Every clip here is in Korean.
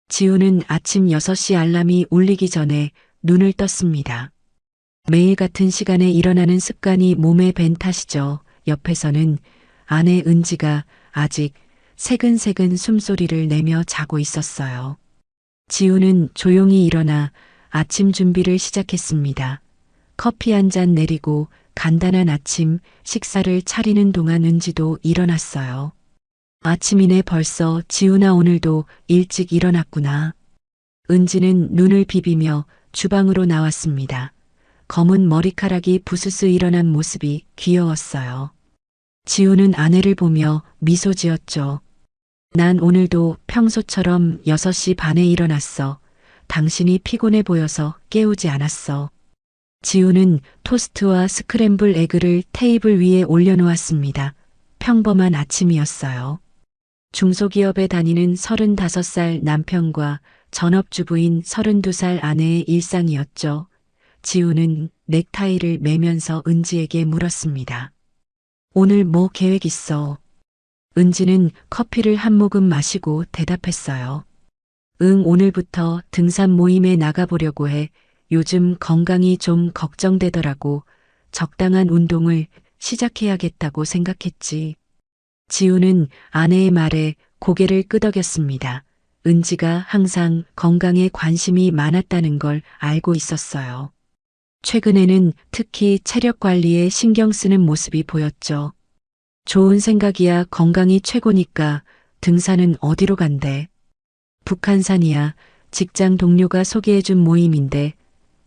지우는 아침 6시 알람이 울리기 전에 눈을 떴습니다. 매일 같은 시간에 일어나는 습관이 몸에 밴 탓이죠. 옆에서는 아내 은지가 아직 새근새근 숨소리를 내며 자고 있었어요. 지우는 조용히 일어나 아침 준비를 시작했습니다. 커피 한 잔 내리고 간단한 아침 식사를 차리는 동안 은지도 일어났어요. 아침이네 벌써 지우나 오늘도 일찍 일어났구나. 은지는 눈을 비비며 주방으로 나왔습니다. 검은 머리카락이 부스스 일어난 모습이 귀여웠어요. 지우는 아내를 보며 미소 지었죠. 난 오늘도 평소처럼 6시 반에 일어났어. 당신이 피곤해 보여서 깨우지 않았어. 지우는 토스트와 스크램블 에그를 테이블 위에 올려놓았습니다. 평범한 아침이었어요. 중소기업에 다니는 35살 남편과 전업주부인 32살 아내의 일상이었죠. 지우는 넥타이를 매면서 은지에게 물었습니다. 오늘 뭐 계획 있어? 은지는 커피를 한 모금 마시고 대답했어요. 응, 오늘부터 등산 모임에 나가보려고 해. 요즘 건강이 좀 걱정되더라고. 적당한 운동을 시작해야겠다고 생각했지. 지우는 아내의 말에 고개를 끄덕였습니다. 은지가 항상 건강에 관심이 많았다는 걸 알고 있었어요. 최근에는 특히 체력 관리에 신경 쓰는 모습이 보였죠. 좋은 생각이야. 건강이 최고니까 등산은 어디로 간대? 북한산이야. 직장 동료가 소개해준 모임인데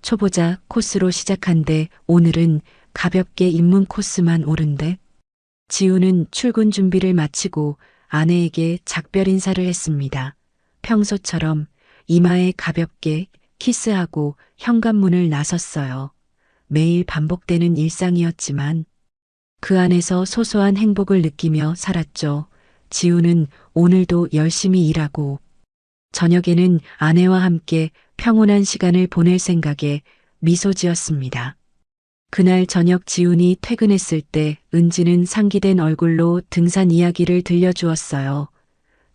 초보자 코스로 시작한대. 오늘은 가볍게 입문 코스만 오른대. 지우는 출근 준비를 마치고 아내에게 작별 인사를 했습니다. 평소처럼 이마에 가볍게 키스하고 현관문을 나섰어요. 매일 반복되는 일상이었지만 그 안에서 소소한 행복을 느끼며 살았죠. 지우는 오늘도 열심히 일하고 저녁에는 아내와 함께 평온한 시간을 보낼 생각에 미소 지었습니다. 그날 저녁 지훈이 퇴근했을 때 은지는 상기된 얼굴로 등산 이야기를 들려주었어요.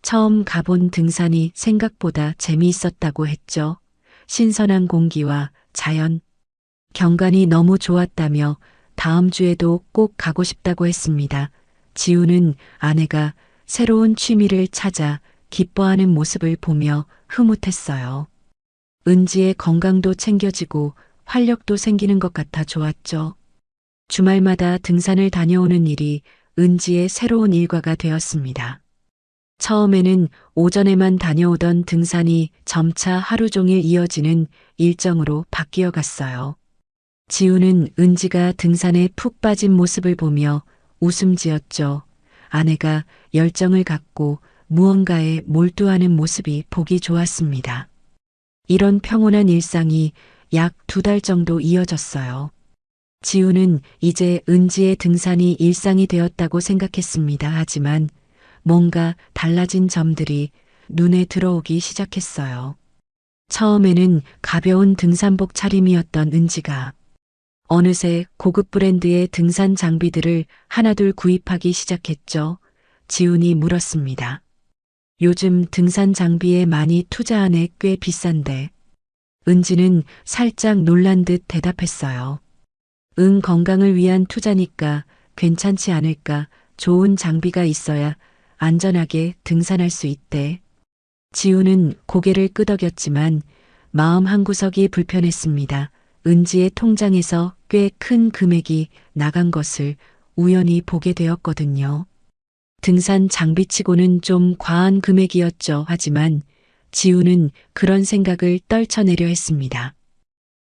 처음 가본 등산이 생각보다 재미있었다고 했죠. 신선한 공기와 자연, 경관이 너무 좋았다며 다음 주에도 꼭 가고 싶다고 했습니다. 지우는 아내가 새로운 취미를 찾아 기뻐하는 모습을 보며 흐뭇했어요. 은지의 건강도 챙겨지고 활력도 생기는 것 같아 좋았죠. 주말마다 등산을 다녀오는 일이 은지의 새로운 일과가 되었습니다. 처음에는 오전에만 다녀오던 등산이 점차 하루 종일 이어지는 일정으로 바뀌어 갔어요. 지우는 은지가 등산에 푹 빠진 모습을 보며 웃음 지었죠. 아내가 열정을 갖고 무언가에 몰두하는 모습이 보기 좋았습니다. 이런 평온한 일상이 약 2달 정도 이어졌어요. 지우는 이제 은지의 등산이 일상이 되었다고 생각했습니다. 하지만 뭔가 달라진 점들이 눈에 들어오기 시작했어요. 처음에는 가벼운 등산복 차림이었던 은지가 어느새 고급 브랜드의 등산 장비들을 하나둘 구입하기 시작했죠. 지훈이 물었습니다. 요즘 등산 장비에 많이 투자하네. 꽤 비싼데. 은지는 살짝 놀란 듯 대답했어요. 응, 건강을 위한 투자니까 괜찮지 않을까. 좋은 장비가 있어야 안전하게 등산할 수 있대. 지우는 고개를 끄덕였지만 마음 한구석이 불편했습니다. 은지의 통장에서 꽤 큰 금액이 나간 것을 우연히 보게 되었거든요. 등산 장비치고는 좀 과한 금액이었죠. 하지만 지우는 그런 생각을 떨쳐내려 했습니다.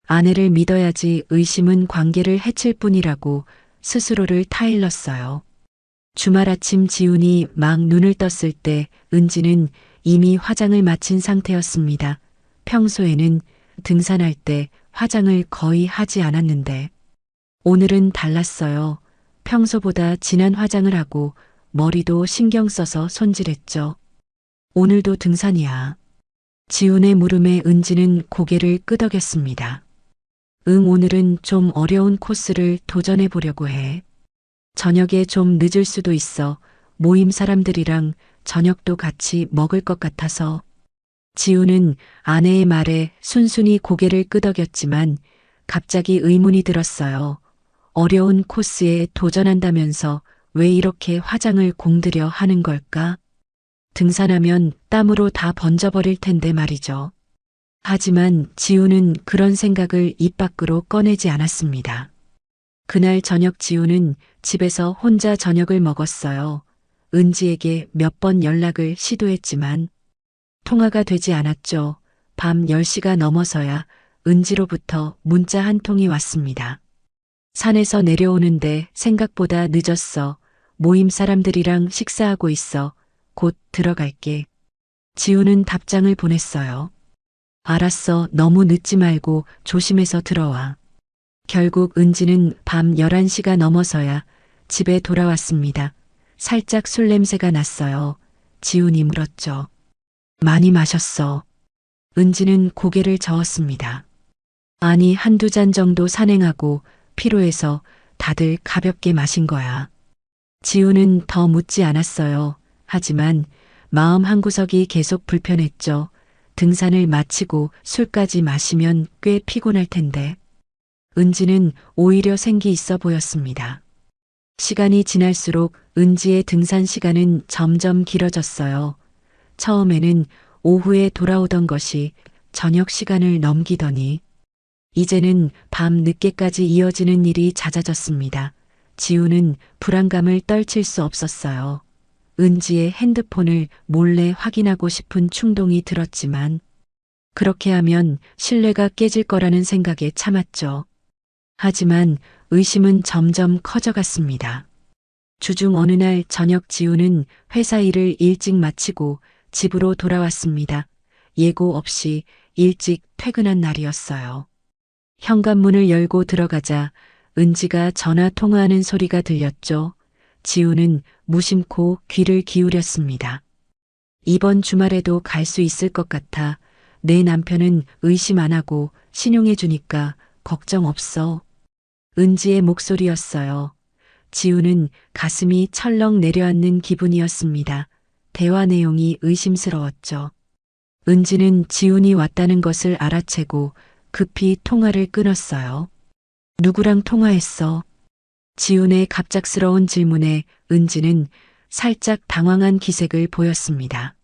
아내를 믿어야지. 의심은 관계를 해칠 뿐이라고 스스로를 타일렀어요. 주말 아침 지훈이 막 눈을 떴을 때 은지는 이미 화장을 마친 상태였습니다. 평소에는 등산할 때 화장을 거의 하지 않았는데 오늘은 달랐어요. 평소보다 진한 화장을 하고 머리도 신경 써서 손질했죠. 오늘도 등산이야. 지훈의 물음에 은지는 고개를 끄덕였습니다. 응, 오늘은 좀 어려운 코스를 도전해 보려고 해. 저녁에 좀 늦을 수도 있어. 모임 사람들이랑 저녁도 같이 먹을 것 같아서. 지우는 아내의 말에 순순히 고개를 끄덕였지만 갑자기 의문이 들었어요. 어려운 코스에 도전한다면서 왜 이렇게 화장을 공들여 하는 걸까? 등산하면 땀으로 다 번져버릴 텐데 말이죠. 하지만 지우는 그런 생각을 입 밖으로 꺼내지 않았습니다. 그날 저녁 지우는 집에서 혼자 저녁을 먹었어요. 은지에게 몇 번 연락을 시도했지만 통화가 되지 않았죠. 밤 10시가 넘어서야 은지로부터 문자 한 통이 왔습니다. 산에서 내려오는데 생각보다 늦었어. 모임 사람들이랑 식사하고 있어. 곧 들어갈게. 지우는 답장을 보냈어요. 알았어. 너무 늦지 말고 조심해서 들어와. 결국 은지는 밤 11시가 넘어서야 집에 돌아왔습니다. 살짝 술 냄새가 났어요. 지훈이 물었죠. 많이 마셨어. 은지는 고개를 저었습니다. 아니, 한두 잔 정도 산행하고 피로해서 다들 가볍게 마신 거야. 지훈은 더 묻지 않았어요. 하지만 마음 한구석이 계속 불편했죠. 등산을 마치고 술까지 마시면 꽤 피곤할 텐데. 은지는 오히려 생기 있어 보였습니다. 시간이 지날수록 은지의 등산 시간은 점점 길어졌어요. 처음에는 오후에 돌아오던 것이 저녁 시간을 넘기더니 이제는 밤 늦게까지 이어지는 일이 잦아졌습니다. 지우는 불안감을 떨칠 수 없었어요. 은지의 핸드폰을 몰래 확인하고 싶은 충동이 들었지만 그렇게 하면 신뢰가 깨질 거라는 생각에 참았죠. 하지만 의심은 점점 커져갔습니다. 주중 어느 날 저녁 지우는 회사 일을 일찍 마치고 집으로 돌아왔습니다. 예고 없이 일찍 퇴근한 날이었어요. 현관문을 열고 들어가자 은지가 전화 통화하는 소리가 들렸죠. 지우는 무심코 귀를 기울였습니다. 이번 주말에도 갈 수 있을 것 같아. 내 남편은 의심 안 하고 신용해 주니까 걱정 없어. 은지의 목소리였어요. 지우는 가슴이 철렁 내려앉는 기분이었습니다. 대화 내용이 의심스러웠죠. 은지는 지훈이 왔다는 것을 알아채고 급히 통화를 끊었어요. 누구랑 통화했어? 지훈의 갑작스러운 질문에 은지는 살짝 당황한 기색을 보였습니다.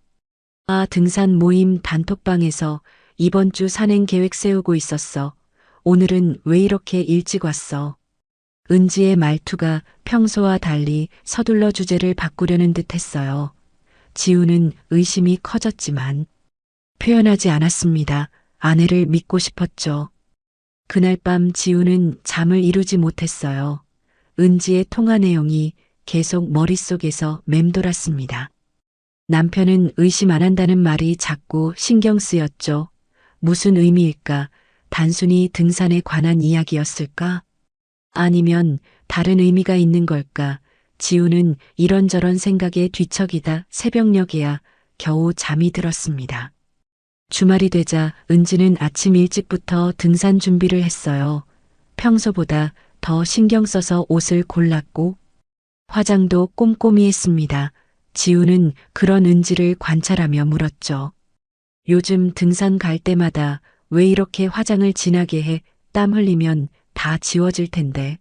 아, 등산 모임 단톡방에서 이번 주 산행 계획 세우고 있었어. 오늘은 왜 이렇게 일찍 왔어? 은지의 말투가 평소와 달리 서둘러 주제를 바꾸려는 듯 했어요. 지우는 의심이 커졌지만 표현하지 않았습니다. 아내를 믿고 싶었죠. 그날 밤 지우는 잠을 이루지 못했어요. 은지의 통화 내용이 계속 머릿속에서 맴돌았습니다. 남편은 의심 안 한다는 말이 자꾸 신경 쓰였죠. 무슨 의미일까? 단순히 등산에 관한 이야기였을까? 아니면 다른 의미가 있는 걸까? 지우는 이런저런 생각에 뒤척이다 새벽녘에야 겨우 잠이 들었습니다. 주말이 되자 은지는 아침 일찍부터 등산 준비를 했어요. 평소보다 더 신경 써서 옷을 골랐고 화장도 꼼꼼히 했습니다. 지우는 그런 은지를 관찰하며 물었죠. 요즘 등산 갈 때마다 왜 이렇게 화장을 진하게 해? 땀 흘리면 다 지워질 텐데.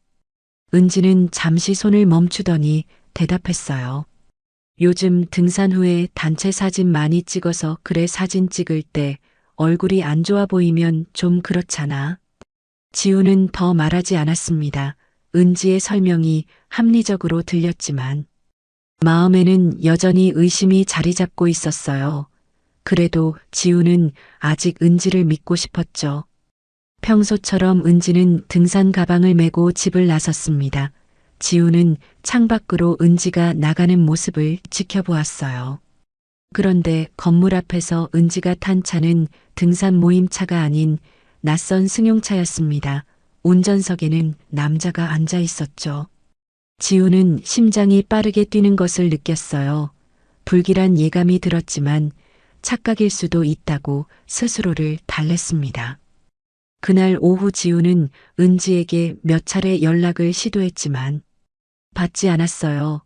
은지는 잠시 손을 멈추더니 대답했어요. 요즘 등산 후에 단체 사진 많이 찍어서 그래. 사진 찍을 때 얼굴이 안 좋아 보이면 좀 그렇잖아. 지우는 더 말하지 않았습니다. 은지의 설명이 합리적으로 들렸지만 마음에는 여전히 의심이 자리 잡고 있었어요. 그래도 지우는 아직 은지를 믿고 싶었죠. 평소처럼 은지는 등산 가방을 메고 집을 나섰습니다. 지우는 창밖으로 은지가 나가는 모습을 지켜보았어요. 그런데 건물 앞에서 은지가 탄 차는 등산 모임차가 아닌 낯선 승용차였습니다. 운전석에는 남자가 앉아 있었죠. 지우는 심장이 빠르게 뛰는 것을 느꼈어요. 불길한 예감이 들었지만 착각일 수도 있다고 스스로를 달랬습니다. 그날 오후 지우는 은지에게 몇 차례 연락을 시도했지만 받지 않았어요.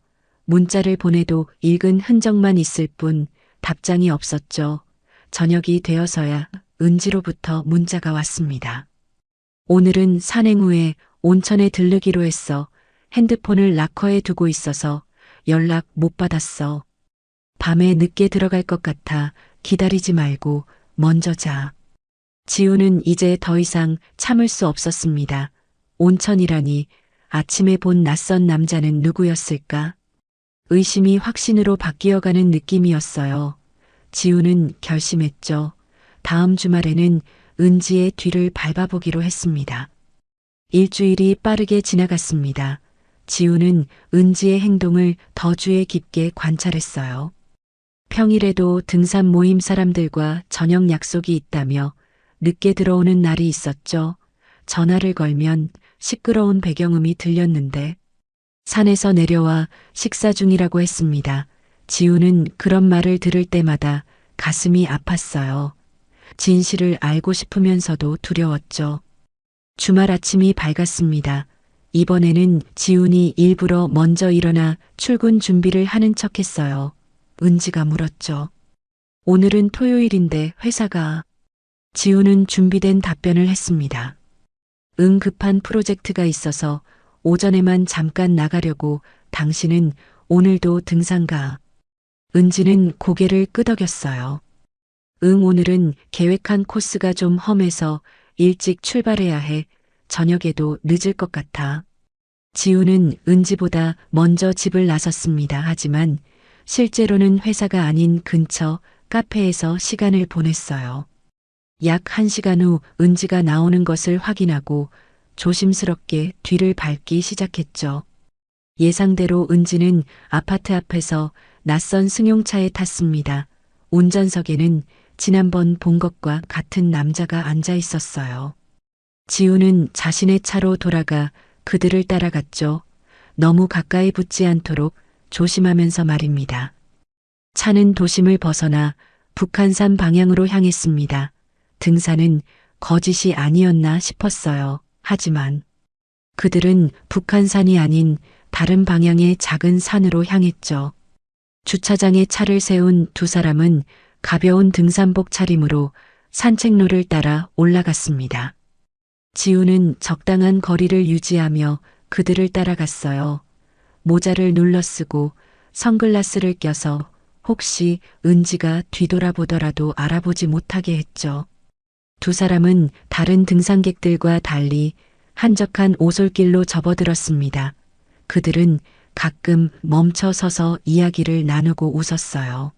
문자를 보내도 읽은 흔적만 있을 뿐 답장이 없었죠. 저녁이 되어서야 은지로부터 문자가 왔습니다. 오늘은 산행 후에 온천에 들르기로 했어. 핸드폰을 락커에 두고 있어서 연락 못 받았어. 밤에 늦게 들어갈 것 같아 기다리지 말고 먼저 자. 지우는 이제 더 이상 참을 수 없었습니다. 온천이라니 아침에 본 낯선 남자는 누구였을까? 의심이 확신으로 바뀌어가는 느낌이었어요. 지우는 결심했죠. 다음 주말에는 은지의 뒤를 밟아보기로 했습니다. 일주일이 빠르게 지나갔습니다. 지우는 은지의 행동을 더 주의 깊게 관찰했어요. 평일에도 등산 모임 사람들과 저녁 약속이 있다며 늦게 들어오는 날이 있었죠. 전화를 걸면 시끄러운 배경음이 들렸는데 산에서 내려와 식사 중이라고 했습니다. 지우는 그런 말을 들을 때마다 가슴이 아팠어요. 진실을 알고 싶으면서도 두려웠죠. 주말 아침이 밝았습니다. 이번에는 지훈이 일부러 먼저 일어나 출근 준비를 하는 척했어요. 은지가 물었죠. 오늘은 토요일인데 회사가. 지훈은 준비된 답변을 했습니다. 응, 급한 프로젝트가 있어서 오전에만 잠깐 나가려고. 당신은 오늘도 등산 가. 은지는 고개를 끄덕였어요. 응, 오늘은 계획한 코스가 좀 험해서 일찍 출발해야 해. 저녁에도 늦을 것 같아. 지우는 은지보다 먼저 집을 나섰습니다. 하지만 실제로는 회사가 아닌 근처 카페에서 시간을 보냈어요. 약 1시간 후 은지가 나오는 것을 확인하고 조심스럽게 뒤를 밟기 시작했죠. 예상대로 은지는 아파트 앞에서 낯선 승용차에 탔습니다. 운전석에는 지난번 본 것과 같은 남자가 앉아 있었어요. 지우는 자신의 차로 돌아가 그들을 따라갔죠. 너무 가까이 붙지 않도록 조심하면서 말입니다. 차는 도심을 벗어나 북한산 방향으로 향했습니다. 등산은 거짓이 아니었나 싶었어요. 하지만 그들은 북한산이 아닌 다른 방향의 작은 산으로 향했죠. 주차장에 차를 세운 두 사람은 가벼운 등산복 차림으로 산책로를 따라 올라갔습니다. 지우는 적당한 거리를 유지하며 그들을 따라갔어요. 모자를 눌러쓰고 선글라스를 껴서 혹시 은지가 뒤돌아보더라도 알아보지 못하게 했죠. 두 사람은 다른 등산객들과 달리 한적한 오솔길로 접어들었습니다. 그들은 가끔 멈춰 서서 이야기를 나누고 웃었어요.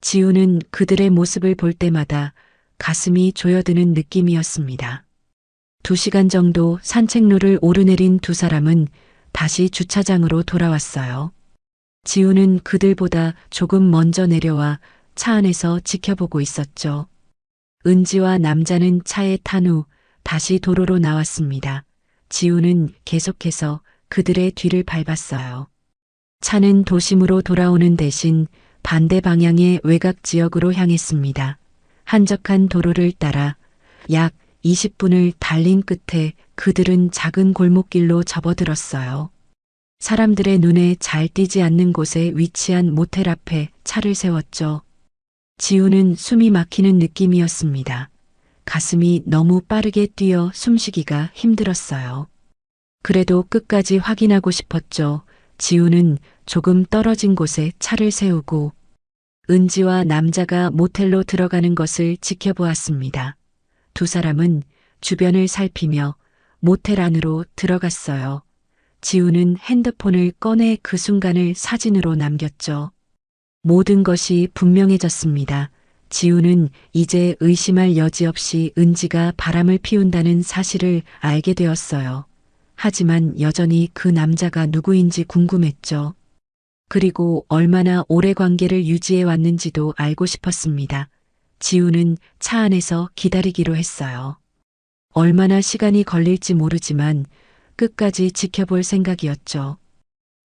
지우는 그들의 모습을 볼 때마다 가슴이 조여드는 느낌이었습니다. 2시간 정도 산책로를 오르내린 두 사람은 다시 주차장으로 돌아왔어요. 지우는 그들보다 조금 먼저 내려와 차 안에서 지켜보고 있었죠. 은지와 남자는 차에 탄 후 다시 도로로 나왔습니다. 지우는 계속해서 그들의 뒤를 밟았어요. 차는 도심으로 돌아오는 대신 반대 방향의 외곽 지역으로 향했습니다. 한적한 도로를 따라 약 20분을 달린 끝에 그들은 작은 골목길로 접어들었어요. 사람들의 눈에 잘 띄지 않는 곳에 위치한 모텔 앞에 차를 세웠죠. 지우는 숨이 막히는 느낌이었습니다. 가슴이 너무 빠르게 뛰어 숨쉬기가 힘들었어요. 그래도 끝까지 확인하고 싶었죠. 지우는 조금 떨어진 곳에 차를 세우고 은지와 남자가 모텔로 들어가는 것을 지켜보았습니다. 두 사람은 주변을 살피며 모텔 안으로 들어갔어요. 지우는 핸드폰을 꺼내 그 순간을 사진으로 남겼죠. 모든 것이 분명해졌습니다. 지우는 이제 의심할 여지 없이 은지가 바람을 피운다는 사실을 알게 되었어요. 하지만 여전히 그 남자가 누구인지 궁금했죠. 그리고 얼마나 오래 관계를 유지해 왔는지도 알고 싶었습니다. 지우는 차 안에서 기다리기로 했어요. 얼마나 시간이 걸릴지 모르지만 끝까지 지켜볼 생각이었죠.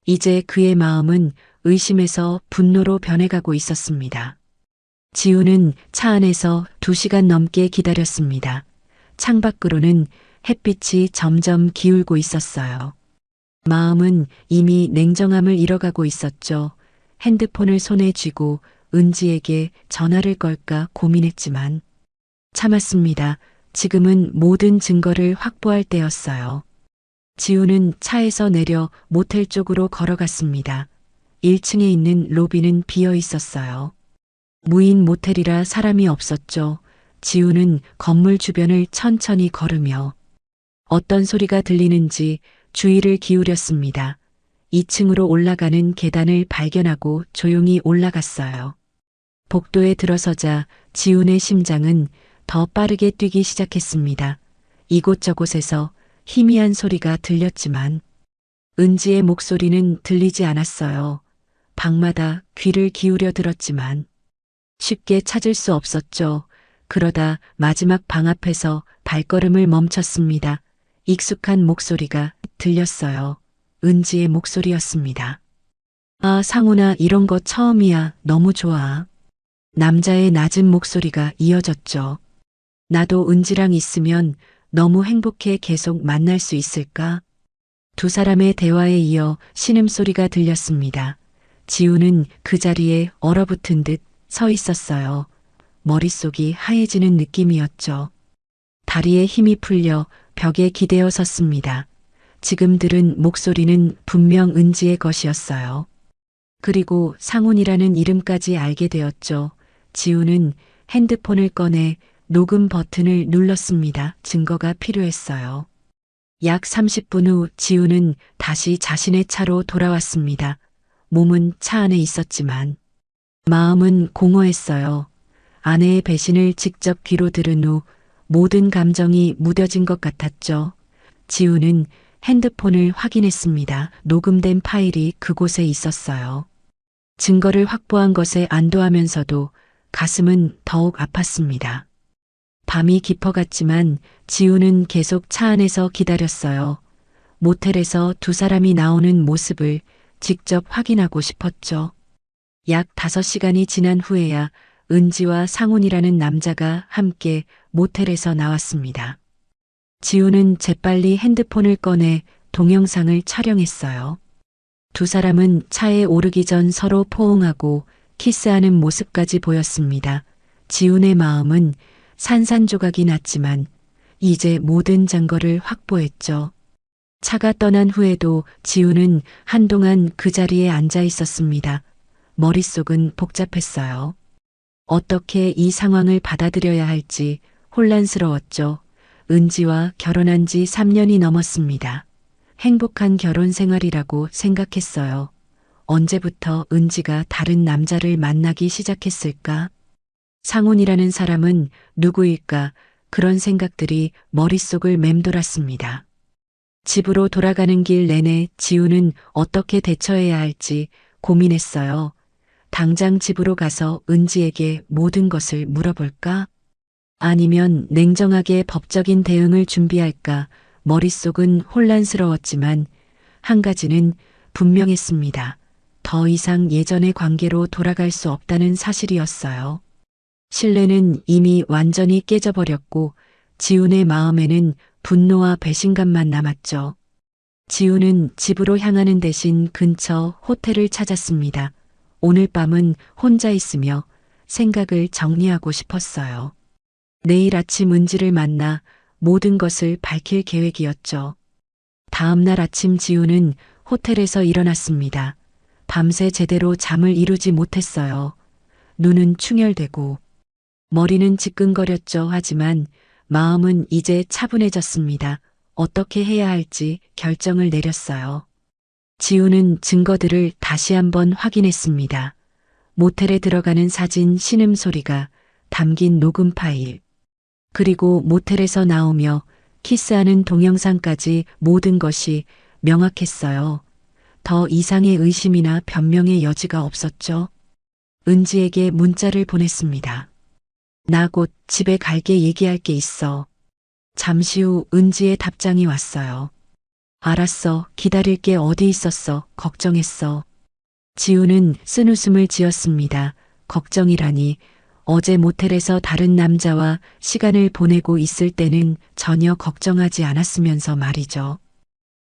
이제 그의 마음은 의심에서 분노로 변해가고 있었습니다. 지우는 차 안에서 2시간 넘게 기다렸습니다. 창밖으로는 햇빛이 점점 기울고 있었어요. 마음은 이미 냉정함을 잃어가고 있었죠. 핸드폰을 손에 쥐고 은지에게 전화를 걸까 고민했지만 참았습니다. 지금은 모든 증거를 확보할 때였어요. 지우는 차에서 내려 모텔 쪽으로 걸어갔습니다. 1층에 있는 로비는 비어 있었어요. 무인 모텔이라 사람이 없었죠. 지우는 건물 주변을 천천히 걸으며 어떤 소리가 들리는지 주의를 기울였습니다. 2층으로 올라가는 계단을 발견하고 조용히 올라갔어요. 복도에 들어서자 지훈의 심장은 더 빠르게 뛰기 시작했습니다. 이곳저곳에서 희미한 소리가 들렸지만 은지의 목소리는 들리지 않았어요. 방마다 귀를 기울여 들었지만 쉽게 찾을 수 없었죠. 그러다 마지막 방 앞에서 발걸음을 멈췄습니다. 익숙한 목소리가 들렸어요. 은지의 목소리였습니다. 아, 상훈아, 이런 거 처음이야. 너무 좋아. 남자의 낮은 목소리가 이어졌죠. 나도 은지랑 있으면 너무 행복해. 계속 만날 수 있을까? 두 사람의 대화에 이어 신음소리가 들렸습니다. 지우는 그 자리에 얼어붙은 듯 서 있었어요. 머릿속이 하얘지는 느낌이었죠. 다리에 힘이 풀려 벽에 기대어 섰습니다. 지금 들은 목소리는 분명 은지의 것이었어요. 그리고 상훈이라는 이름까지 알게 되었죠. 지우는 핸드폰을 꺼내 녹음 버튼을 눌렀습니다. 증거가 필요했어요. 약 30분 후 지우는 다시 자신의 차로 돌아왔습니다. 몸은 차 안에 있었지만 마음은 공허했어요. 아내의 배신을 직접 귀로 들은 후 모든 감정이 무뎌진 것 같았죠. 지우는 핸드폰을 확인했습니다. 녹음된 파일이 그곳에 있었어요. 증거를 확보한 것에 안도하면서도 가슴은 더욱 아팠습니다. 밤이 깊어갔지만 지우는 계속 차 안에서 기다렸어요. 모텔에서 두 사람이 나오는 모습을 직접 확인하고 싶었죠. 약 5시간이 지난 후에야 은지와 상훈이라는 남자가 함께 모텔에서 나왔습니다. 지우는 재빨리 핸드폰을 꺼내 동영상을 촬영했어요. 두 사람은 차에 오르기 전 서로 포옹하고 키스하는 모습까지 보였습니다. 지훈의 마음은 산산조각이 났지만 이제 모든 증거를 확보했죠. 차가 떠난 후에도 지훈은 한동안 그 자리에 앉아 있었습니다. 머릿속은 복잡했어요. 어떻게 이 상황을 받아들여야 할지 혼란스러웠죠. 은지와 결혼한 지 3년이 넘었습니다. 행복한 결혼 생활이라고 생각했어요. 언제부터 은지가 다른 남자를 만나기 시작했을까? 상훈이라는 사람은 누구일까? 그런 생각들이 머릿속을 맴돌았습니다. 집으로 돌아가는 길 내내 지우는 어떻게 대처해야 할지 고민했어요. 당장 집으로 가서 은지에게 모든 것을 물어볼까? 아니면 냉정하게 법적인 대응을 준비할까? 머릿속은 혼란스러웠지만 한 가지는 분명했습니다. 더 이상 예전의 관계로 돌아갈 수 없다는 사실이었어요. 신뢰는 이미 완전히 깨져버렸고 지훈의 마음에는 분노와 배신감만 남았죠. 지훈은 집으로 향하는 대신 근처 호텔을 찾았습니다. 오늘 밤은 혼자 있으며 생각을 정리하고 싶었어요. 내일 아침 은지를 만나 모든 것을 밝힐 계획이었죠. 다음 날 아침 지훈은 호텔에서 일어났습니다. 밤새 제대로 잠을 이루지 못했어요. 눈은 충혈되고 머리는 지끈거렸죠. 하지만 마음은 이제 차분해졌습니다. 어떻게 해야 할지 결정을 내렸어요. 지우는 증거들을 다시 한번 확인했습니다. 모텔에 들어가는 사진 신음소리가 담긴 녹음 파일, 그리고 모텔에서 나오며 키스하는 동영상까지 모든 것이 명확했어요. 더 이상의 의심이나 변명의 여지가 없었죠. 은지에게 문자를 보냈습니다. 나 곧 집에 갈게. 얘기할 게 있어. 잠시 후 은지의 답장이 왔어요. 알았어. 기다릴 게 어디 있었어. 걱정했어. 지우는 쓴웃음을 지었습니다. 걱정이라니. 어제 모텔에서 다른 남자와 시간을 보내고 있을 때는 전혀 걱정하지 않았으면서 말이죠.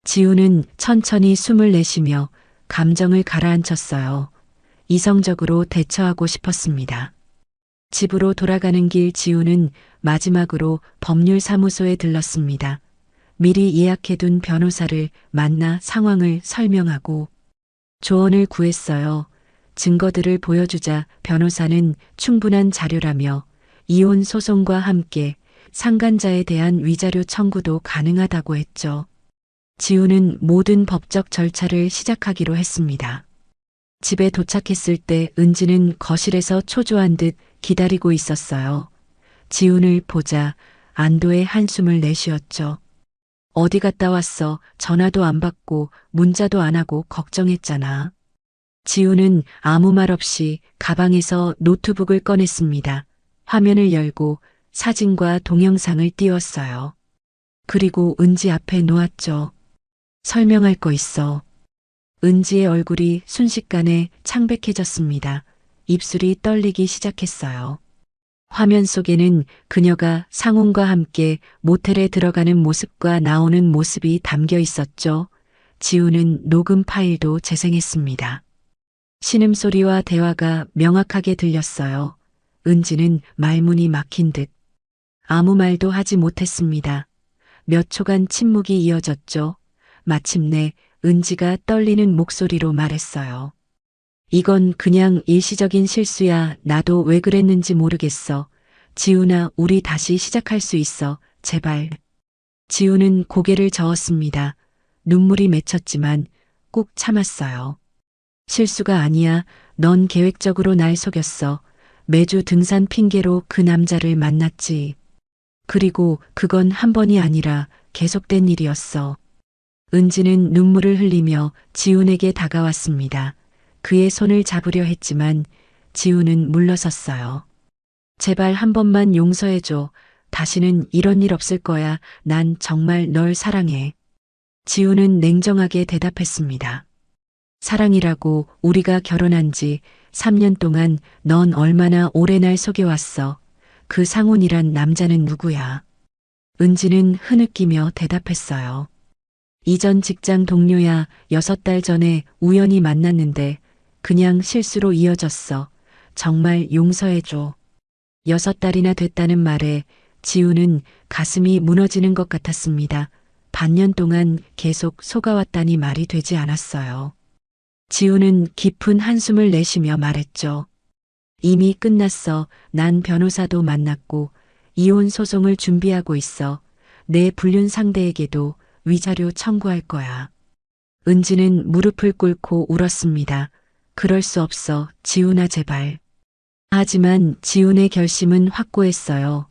지우는 천천히 숨을 내쉬며 감정을 가라앉혔어요. 이성적으로 대처하고 싶었습니다. 집으로 돌아가는 길 지우는 마지막으로 법률사무소에 들렀습니다. 미리 예약해둔 변호사를 만나 상황을 설명하고 조언을 구했어요. 증거들을 보여주자 변호사는 충분한 자료라며 이혼 소송과 함께 상간자에 대한 위자료 청구도 가능하다고 했죠. 지우는 모든 법적 절차를 시작하기로 했습니다. 집에 도착했을 때 은지는 거실에서 초조한 듯 기다리고 있었어요. 지훈을 보자 안도의 한숨을 내쉬었죠. 어디 갔다 왔어? 전화도 안 받고 문자도 안 하고 걱정했잖아. 지훈은 아무 말 없이 가방에서 노트북을 꺼냈습니다. 화면을 열고 사진과 동영상을 띄웠어요. 그리고 은지 앞에 놓았죠. 설명할 거 있어. 은지의 얼굴이 순식간에 창백해졌습니다. 입술이 떨리기 시작했어요. 화면 속에는 그녀가 상훈과 함께 모텔에 들어가는 모습과 나오는 모습이 담겨 있었죠. 지우는 녹음 파일도 재생했습니다. 신음소리와 대화가 명확하게 들렸어요. 은지는 말문이 막힌 듯 아무 말도 하지 못했습니다. 몇 초간 침묵이 이어졌죠. 마침내 은지가 떨리는 목소리로 말했어요. 이건 그냥 일시적인 실수야. 나도 왜 그랬는지 모르겠어. 지훈아, 우리 다시 시작할 수 있어. 제발. 지훈은 고개를 저었습니다. 눈물이 맺혔지만 꾹 참았어요. 실수가 아니야. 넌 계획적으로 날 속였어. 매주 등산 핑계로 그 남자를 만났지. 그리고 그건 한 번이 아니라 계속된 일이었어. 은지는 눈물을 흘리며 지훈에게 다가왔습니다. 그의 손을 잡으려 했지만 지훈은 물러섰어요. 제발 한 번만 용서해줘. 다시는 이런 일 없을 거야. 난 정말 널 사랑해. 지훈은 냉정하게 대답했습니다. 사랑이라고 우리가 결혼한 지 3년 동안 넌 얼마나 오래 날 속여왔어. 그 상훈이란 남자는 누구야? 은지는 흐느끼며 대답했어요. 이전 직장 동료야. 6달 전에 우연히 만났는데 그냥 실수로 이어졌어. 정말 용서해줘. 6달이나 됐다는 말에 지우는 가슴이 무너지는 것 같았습니다. 반년 동안 계속 속아왔다니 말이 되지 않았어요. 지우는 깊은 한숨을 내쉬며 말했죠. 이미 끝났어. 난 변호사도 만났고 이혼 소송을 준비하고 있어. 내 불륜 상대에게도 위자료 청구할 거야. 은지는 무릎을 꿇고 울었습니다. 그럴 수 없어. 지훈아, 제발. 하지만 지훈의 결심은 확고했어요.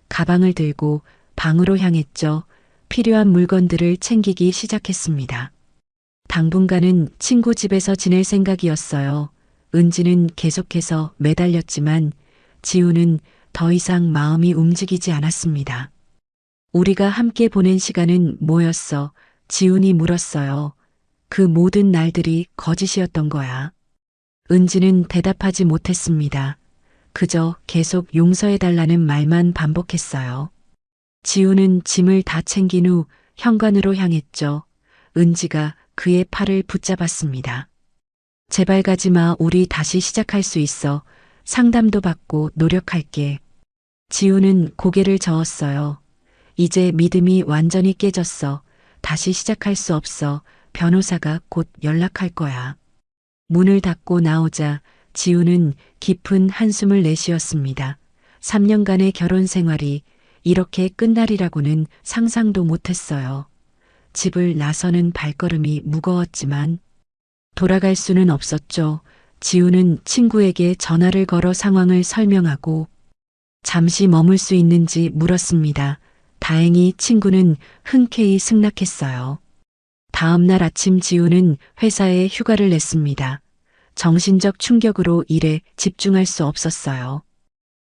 가방을 들고 방으로 향했죠. 필요한 물건들을 챙기기 시작했습니다. 당분간은 친구 집에서 지낼 생각이었어요. 은지는 계속해서 매달렸지만 지훈은 더 이상 마음이 움직이지 않았습니다. 우리가 함께 보낸 시간은 뭐였어? 지훈이 물었어요. 그 모든 날들이 거짓이었던 거야. 은지는 대답하지 못했습니다. 그저 계속 용서해달라는 말만 반복했어요. 지훈은 짐을 다 챙긴 후 현관으로 향했죠. 은지가 그의 팔을 붙잡았습니다. 제발 가지 마. 우리 다시 시작할 수 있어. 상담도 받고 노력할게. 지훈은 고개를 저었어요. 이제 믿음이 완전히 깨졌어. 다시 시작할 수 없어. 변호사가 곧 연락할 거야. 문을 닫고 나오자 지훈은 깊은 한숨을 내쉬었습니다. 3년간의 결혼 생활이 이렇게 끝날이라고는 상상도 못했어요. 집을 나서는 발걸음이 무거웠지만 돌아갈 수는 없었죠. 지훈은 친구에게 전화를 걸어 상황을 설명하고 잠시 머물 수 있는지 물었습니다. 다행히 친구는 흔쾌히 승낙했어요. 다음 날 아침 지훈은 회사에 휴가를 냈습니다. 정신적 충격으로 일에 집중할 수 없었어요.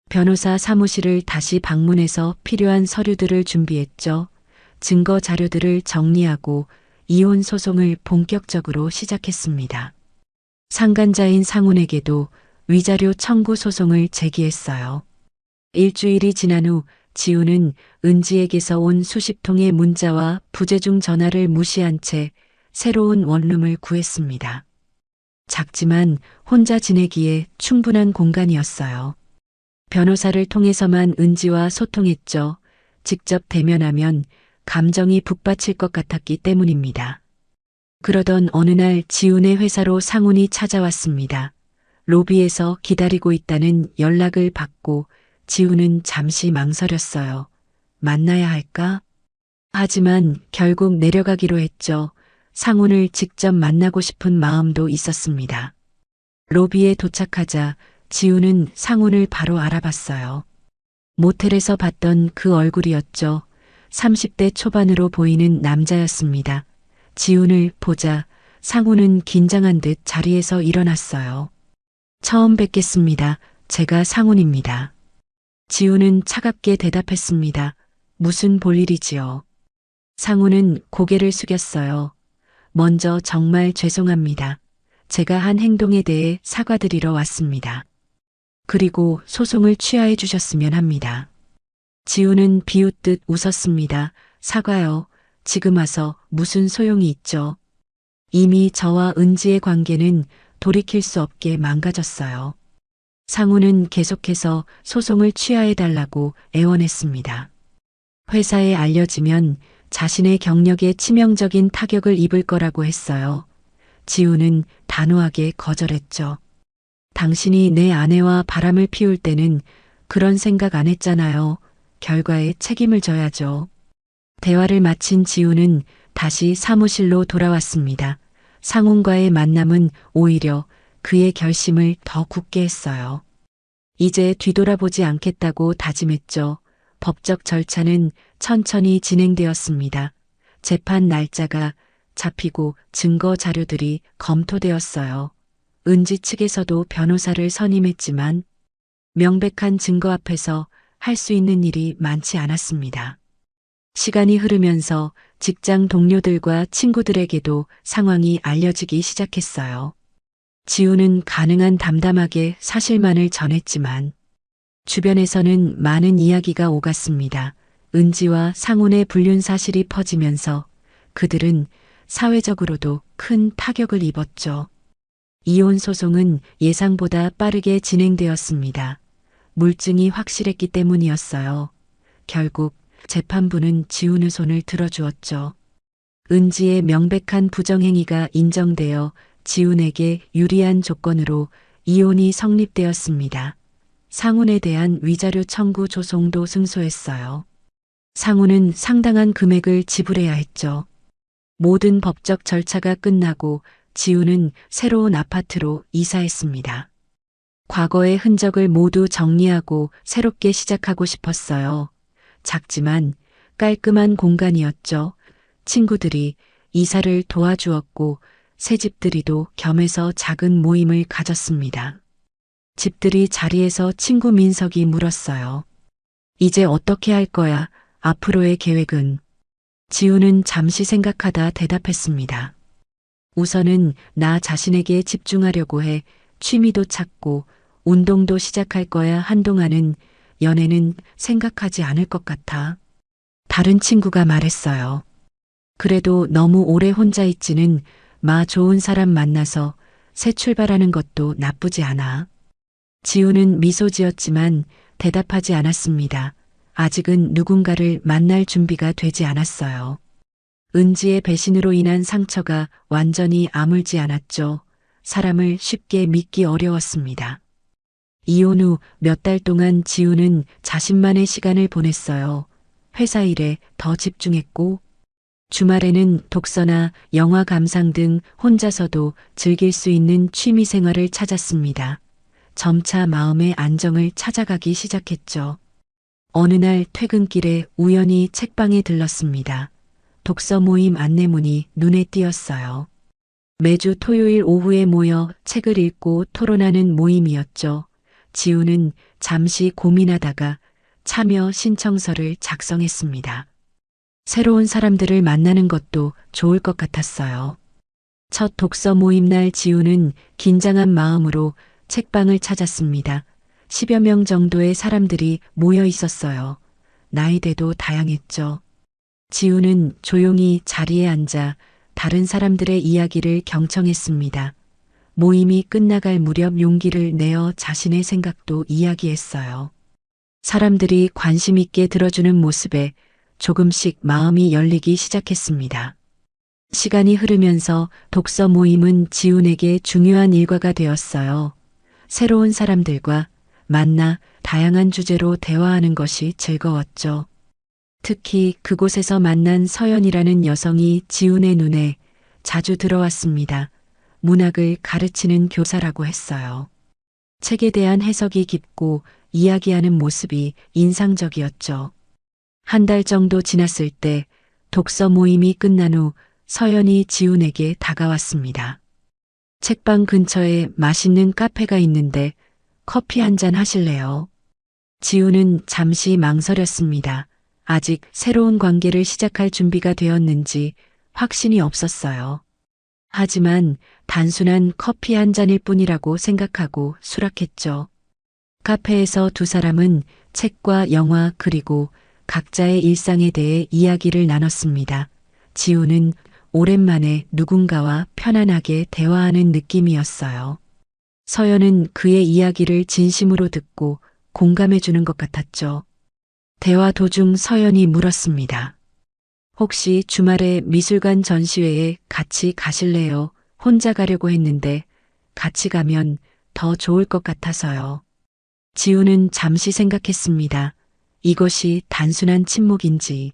변호사 사무실을 다시 방문해서 필요한 서류들을 준비했죠. 증거 자료들을 정리하고 이혼 소송을 본격적으로 시작했습니다. 상간자인 상훈에게도 위자료 청구 소송을 제기했어요. 일주일이 지난 후 지훈은 은지에게서 온 수십 통의 문자와 부재중 전화를 무시한 채 새로운 원룸을 구했습니다. 작지만 혼자 지내기에 충분한 공간이었어요. 변호사를 통해서만 은지와 소통했죠. 직접 대면하면 감정이 북받칠 것 같았기 때문입니다. 그러던 어느 날 지훈의 회사로 상훈이 찾아왔습니다. 로비에서 기다리고 있다는 연락을 받고 지훈은 잠시 망설였어요. 만나야 할까? 하지만 결국 내려가기로 했죠. 상훈을 직접 만나고 싶은 마음도 있었습니다. 로비에 도착하자 지훈은 상훈을 바로 알아봤어요. 모텔에서 봤던 그 얼굴이었죠. 30대 초반으로 보이는 남자였습니다. 지훈을 보자 상훈은 긴장한 듯 자리에서 일어났어요. 처음 뵙겠습니다. 제가 상훈입니다. 지훈은 차갑게 대답했습니다. 무슨 볼일이지요? 상훈은 고개를 숙였어요. 먼저 정말 죄송합니다. 제가 한 행동에 대해 사과드리러 왔습니다. 그리고 소송을 취하해 주셨으면 합니다. 지훈은 비웃듯 웃었습니다. 사과요. 지금 와서 무슨 소용이 있죠? 이미 저와 은지의 관계는 돌이킬 수 없게 망가졌어요. 상훈은 계속해서 소송을 취하해 달라고 애원했습니다. 회사에 알려지면 자신의 경력에 치명적인 타격을 입을 거라고 했어요. 지훈은 단호하게 거절했죠. 당신이 내 아내와 바람을 피울 때는 그런 생각 안 했잖아요. 결과에 책임을 져야죠. 대화를 마친 지훈은 다시 사무실로 돌아왔습니다. 상훈과의 만남은 오히려 그의 결심을 더 굳게 했어요. 이제 뒤돌아보지 않겠다고 다짐했죠. 법적 절차는 천천히 진행되었습니다. 재판 날짜가 잡히고 증거 자료들이 검토되었어요. 은지 측에서도 변호사를 선임했지만 명백한 증거 앞에서 할 수 있는 일이 많지 않았습니다. 시간이 흐르면서 직장 동료들과 친구들에게도 상황이 알려지기 시작했어요. 지훈은 가능한 담담하게 사실만을 전했지만 주변에서는 많은 이야기가 오갔습니다. 은지와 상훈의 불륜 사실이 퍼지면서 그들은 사회적으로도 큰 타격을 입었죠. 이혼 소송은 예상보다 빠르게 진행되었습니다. 물증이 확실했기 때문이었어요. 결국 재판부는 지훈의 손을 들어주었죠. 은지의 명백한 부정행위가 인정되어 지훈에게 유리한 조건으로 이혼이 성립되었습니다. 상훈에 대한 위자료 청구 조송도 승소했어요. 상훈은 상당한 금액을 지불해야 했죠. 모든 법적 절차가 끝나고 지훈은 새로운 아파트로 이사했습니다. 과거의 흔적을 모두 정리하고 새롭게 시작하고 싶었어요. 작지만 깔끔한 공간이었죠. 친구들이 이사를 도와주었고 새 집들이도 겸해서 작은 모임을 가졌습니다. 집들이 자리에서 친구 민석이 물었어요. 이제 어떻게 할 거야? 앞으로의 계획은? 지훈은 잠시 생각하다 대답했습니다. 우선은 나 자신에게 집중하려고 해. 취미도 찾고 운동도 시작할 거야. 한동안은 연애는 생각하지 않을 것 같아. 다른 친구가 말했어요. 그래도 너무 오래 혼자 있지는 마. 좋은 사람 만나서 새 출발하는 것도 나쁘지 않아. 지훈은 미소 지었지만 대답하지 않았습니다. 아직은 누군가를 만날 준비가 되지 않았어요. 은지의 배신으로 인한 상처가 완전히 아물지 않았죠. 사람을 쉽게 믿기 어려웠습니다. 이혼 후 몇 달 동안 지훈은 자신만의 시간을 보냈어요. 회사 일에 더 집중했고 주말에는 독서나 영화 감상 등 혼자서도 즐길 수 있는 취미 생활을 찾았습니다. 점차 마음의 안정을 찾아가기 시작했죠. 어느 날 퇴근길에 우연히 책방에 들렀습니다. 독서 모임 안내문이 눈에 띄었어요. 매주 토요일 오후에 모여 책을 읽고 토론하는 모임이었죠. 지훈은 잠시 고민하다가 참여 신청서를 작성했습니다. 새로운 사람들을 만나는 것도 좋을 것 같았어요. 첫 독서 모임 날 지훈은 긴장한 마음으로 책방을 찾았습니다. 10여 명 정도의 사람들이 모여 있었어요. 나이대도 다양했죠. 지훈은 조용히 자리에 앉아 다른 사람들의 이야기를 경청했습니다. 모임이 끝나갈 무렵 용기를 내어 자신의 생각도 이야기했어요. 사람들이 관심 있게 들어주는 모습에 조금씩 마음이 열리기 시작했습니다. 시간이 흐르면서 독서 모임은 지훈에게 중요한 일과가 되었어요. 새로운 사람들과 만나 다양한 주제로 대화하는 것이 즐거웠죠. 특히 그곳에서 만난 서연이라는 여성이 지훈의 눈에 자주 들어왔습니다. 문학을 가르치는 교사라고 했어요. 책에 대한 해석이 깊고 이야기하는 모습이 인상적이었죠. 한 달 정도 지났을 때 독서 모임이 끝난 후 서연이 지훈에게 다가왔습니다. 책방 근처에 맛있는 카페가 있는데 커피 한 잔 하실래요? 지훈은 잠시 망설였습니다. 아직 새로운 관계를 시작할 준비가 되었는지 확신이 없었어요. 하지만 단순한 커피 한 잔일 뿐이라고 생각하고 수락했죠. 카페에서 두 사람은 책과 영화 그리고 각자의 일상에 대해 이야기를 나눴습니다. 지훈은 오랜만에 누군가와 편안하게 대화하는 느낌이었어요. 서연은 그의 이야기를 진심으로 듣고 공감해 주는 것 같았죠. 대화 도중 서연이 물었습니다. 혹시 주말에 미술관 전시회에 같이 가실래요? 혼자 가려고 했는데 같이 가면 더 좋을 것 같아서요. 지훈은 잠시 생각했습니다. 이것이 단순한 침묵인지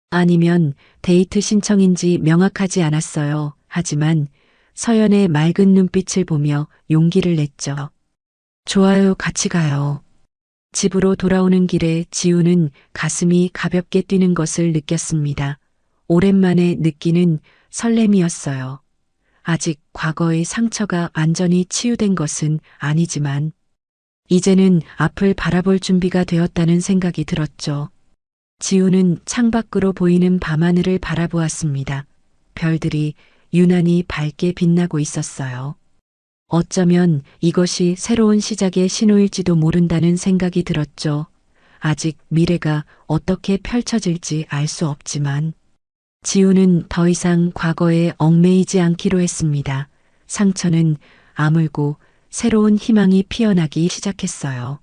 아니면 데이트 신청인지 명확하지 않았어요. 하지만 서연의 맑은 눈빛을 보며 용기를 냈죠. 좋아요, 같이 가요. 집으로 돌아오는 길에 지훈은 가슴이 가볍게 뛰는 것을 느꼈습니다. 오랜만에 느끼는 설렘이었어요. 아직 과거의 상처가 완전히 치유된 것은 아니지만 이제는 앞을 바라볼 준비가 되었다는 생각이 들었죠. 지훈은 창밖으로 보이는 밤하늘을 바라보았습니다. 별들이 유난히 밝게 빛나고 있었어요. 어쩌면 이것이 새로운 시작의 신호일지도 모른다는 생각이 들었죠. 아직 미래가 어떻게 펼쳐질지 알 수 없지만 지훈은 더 이상 과거에 얽매이지 않기로 했습니다. 상처는 아물고 새로운 희망이 피어나기 시작했어요.